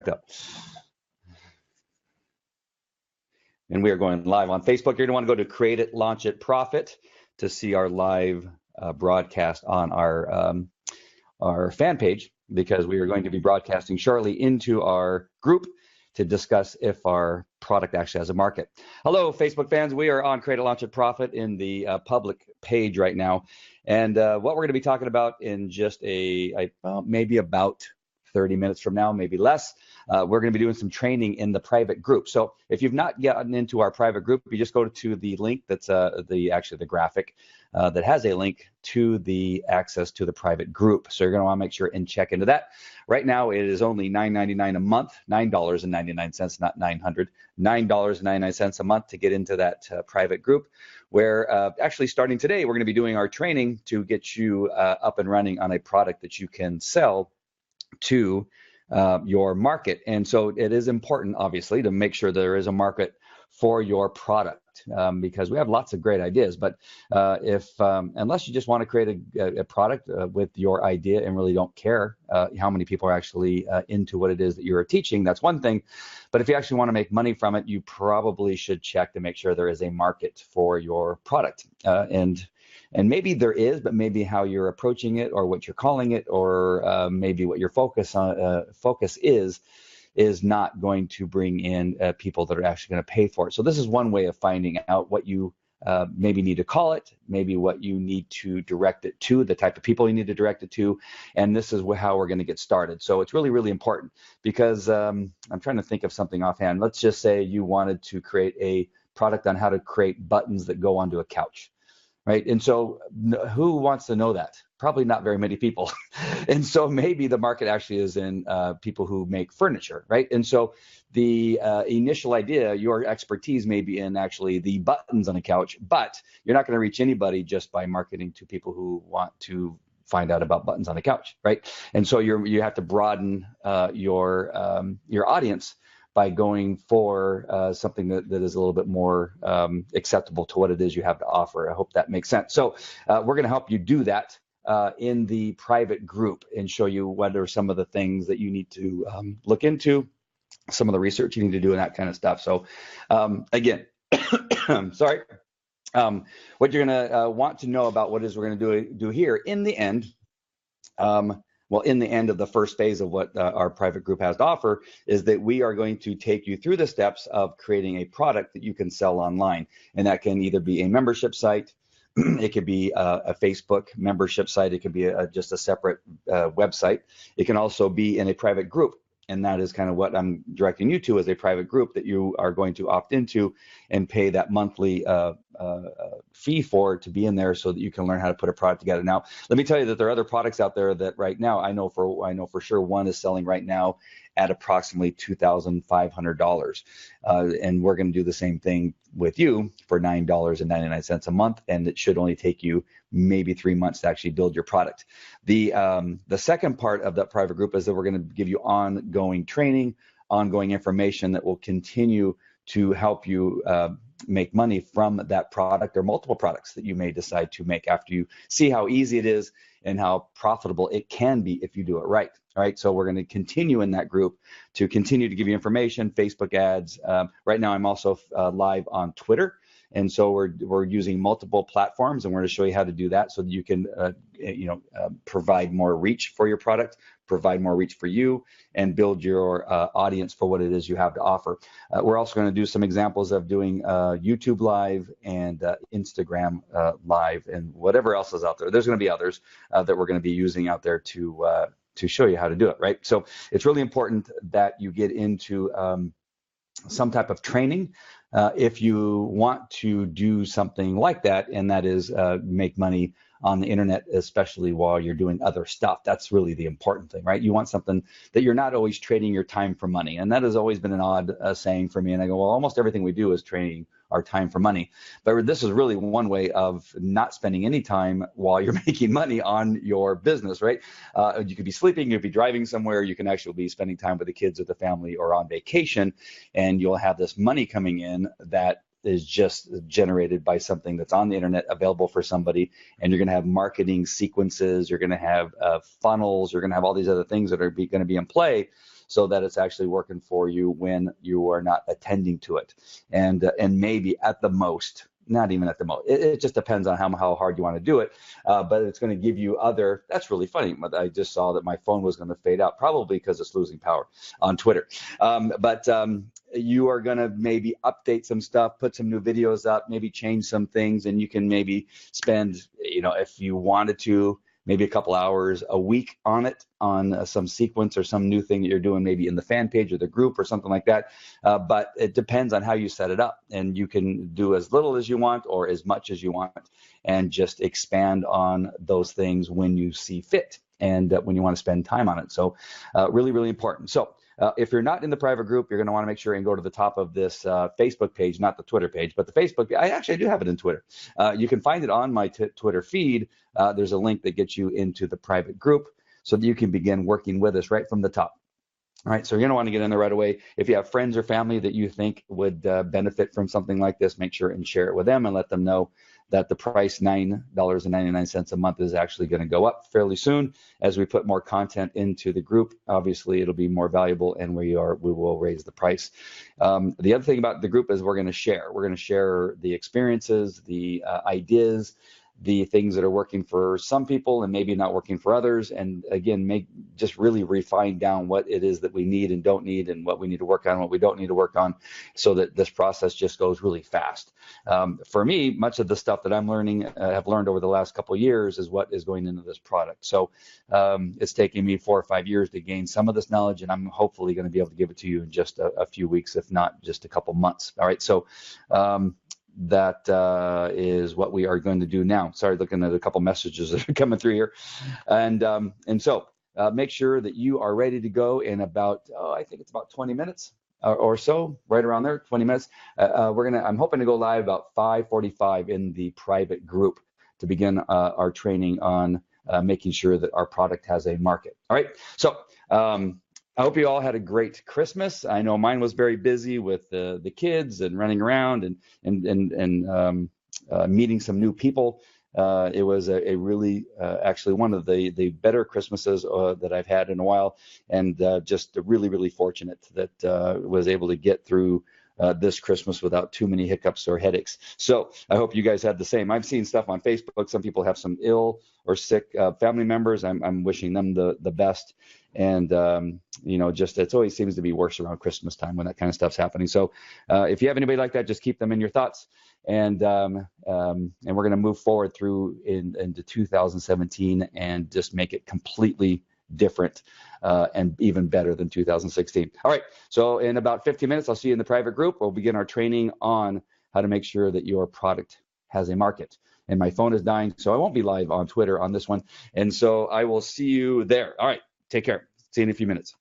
hooked up. And we are going live on Facebook. You're going to want to go to Create It, Launch It, Profit to see our live broadcast on our fan page, because we are going to be broadcasting shortly into our group to discuss if our product actually has a market. Hello, Facebook fans. We are on Create It, Launch It, Profit in the public page right now. And what we're going to be talking about in just maybe about 30 minutes from now, maybe less, we're going to be doing some training in the private group. So if you've not gotten into our private group, you just go to the link that's the graphic that has a link to the access to the private group. So you're going to want to make sure and check into that. Right now, it is only $9.99 a month, $9.99, not $900, $9.99 a month to get into that private group, where actually starting today, we're going to be doing our training to get you up and running on a product that you can sell to your market. And so it is important, obviously, to make sure there is a market for your product, because we have lots of great ideas. But unless you just want to create a product with your idea and really don't care how many people are actually into what it is that you're teaching, that's one thing. But if you actually want to make money from it, you probably should check to make sure there is a market for your product. And maybe there is, but maybe how you're approaching it or what you're calling it, or maybe what your focus is not going to bring in people that are actually going to pay for it. So this is one way of finding out what you maybe need to call it, maybe what you need to direct it to, the type of people you need to direct it to, and this is how we're going to get started. So it's really, really important, because I'm trying to think of something offhand. Let's just say you wanted to create a product on how to create buttons that go onto a couch. Right. And so who wants to know that? Probably not very many people. And so maybe the market actually is in people who make furniture. Right. And so the initial idea, your expertise may be in actually the buttons on a couch, but you're not going to reach anybody just by marketing to people who want to find out about buttons on a couch. Right. And so you have to broaden your audience by going for something that is a little bit more acceptable to what it is you have to offer. I hope that makes sense. So we're going to help you do that in the private group and show you what are some of the things that you need to look into, some of the research you need to do, and that kind of stuff. So again, sorry, what you're going to want to know about what it is we're going to do here in the end. In the end of the first phase of what our private group has to offer is that we are going to take you through the steps of creating a product that you can sell online. And that can either be a membership site, it could be a Facebook membership site, it could be just a separate website. It can also be in a private group. And that is kind of what I'm directing you to, as a private group that you are going to opt into and pay that monthly fee for to be in there, so that you can learn how to put a product together. Now, let me tell you that there are other products out there that right now I know for sure one is selling right now at approximately $2,500, and we're going to do the same thing with you for $9.99 a month, and it should only take you maybe 3 months to actually build your product. The second part of that private group is that we're going to give you ongoing training, ongoing information that will continue to help you make money from that product or multiple products that you may decide to make after you see how easy it is and how profitable it can be if you do it right. All right, so we're going to continue in that group to continue to give you information, Facebook ads. Right now, I'm also live on Twitter. And so we're using multiple platforms, and we're going to show you how to do that so that you can, provide more reach for your product, provide more reach for you, and build your audience for what it is you have to offer. We're also going to do some examples of doing YouTube Live and Instagram Live and whatever else is out there. There's going to be others that we're going to be using out there to show you how to do it, right? So it's really important that you get into some type of training if you want to do something like that, and that is make money on the internet, especially while you're doing other stuff. That's really the important thing, right? You want something that you're not always trading your time for money. And that has always been an odd saying for me. And I go, well, almost everything we do is trading our time for money. But this is really one way of not spending any time while you're making money on your business, right? You could be sleeping, you could be driving somewhere, you can actually be spending time with the kids or the family or on vacation, and you'll have this money coming in that is just generated by something that's on the internet available for somebody. And you're going to have marketing sequences, you're going to have funnels, you're going to have all these other things that are going to be in play so that it's actually working for you when you are not attending to it. And maybe at the most, not even at the most, it just depends on how hard you want to do it, but it's going to give you other, that's really funny, but I just saw that my phone was going to fade out, probably because it's losing power on Twitter. But you are going to maybe update some stuff, put some new videos up, maybe change some things, and you can maybe spend, if you wanted to, maybe a couple hours a week on it, on some sequence or some new thing that you're doing, maybe in the fan page or the group or something like that. But it depends on how you set it up, and you can do as little as you want or as much as you want, and just expand on those things when you see fit and when you want to spend time on it. So really, really important. So if you're not in the private group, you're going to want to make sure and go to the top of this Facebook page, not the Twitter page, but the Facebook. I do have it in Twitter. You can find it on my Twitter feed. There's a link that gets you into the private group so that you can begin working with us right from the top. All right, so you're going to want to get in there right away. If you have friends or family that you think would benefit from something like this, make sure and share it with them and let them know that the price, $9.99 a month, is actually going to go up fairly soon as we put more content into the group. Obviously, it'll be more valuable, and we will raise the price. The other thing about the group is we're going to share. We're going to share the experiences, the ideas, the things that are working for some people and maybe not working for others, and again, just really refine down what it is that we need and don't need, and what we need to work on, what we don't need to work on, so that this process just goes really fast. For me, much of the stuff that I'm learning, have learned over the last couple of years, is what is going into this product. So it's taking me 4 or 5 years to gain some of this knowledge, and I'm hopefully going to be able to give it to you in just a few weeks, if not just a couple months. All right, so that is what we are going to do now. Sorry, looking at a couple messages that are coming through here. And so make sure that you are ready to go in about, I think it's about 20 minutes or so, right around there, 20 minutes. I'm hoping to go live about 5:45 in the private group to begin our training on making sure that our product has a market. All right, so I hope you all had a great Christmas. I know mine was very busy with the kids and running around and meeting some new people. It was a really, actually one of the better Christmases that I've had in a while, and just really, really fortunate that was able to get through this Christmas without too many hiccups or headaches. So I hope you guys had the same. I've seen stuff on Facebook. Some people have some ill or sick family members. I'm wishing them the best. And, just it always seems to be worse around Christmas time when that kind of stuff's happening. So if you have anybody like that, just keep them in your thoughts. And we're going to move forward through into 2017 and just make it completely different and even better than 2016. All right, so in about 15 minutes, I'll see you in the private group. We'll begin our training on how to make sure that your product has a market. And my phone is dying, so I won't be live on Twitter on this one. And so I will see you there. All right, take care. See you in a few minutes.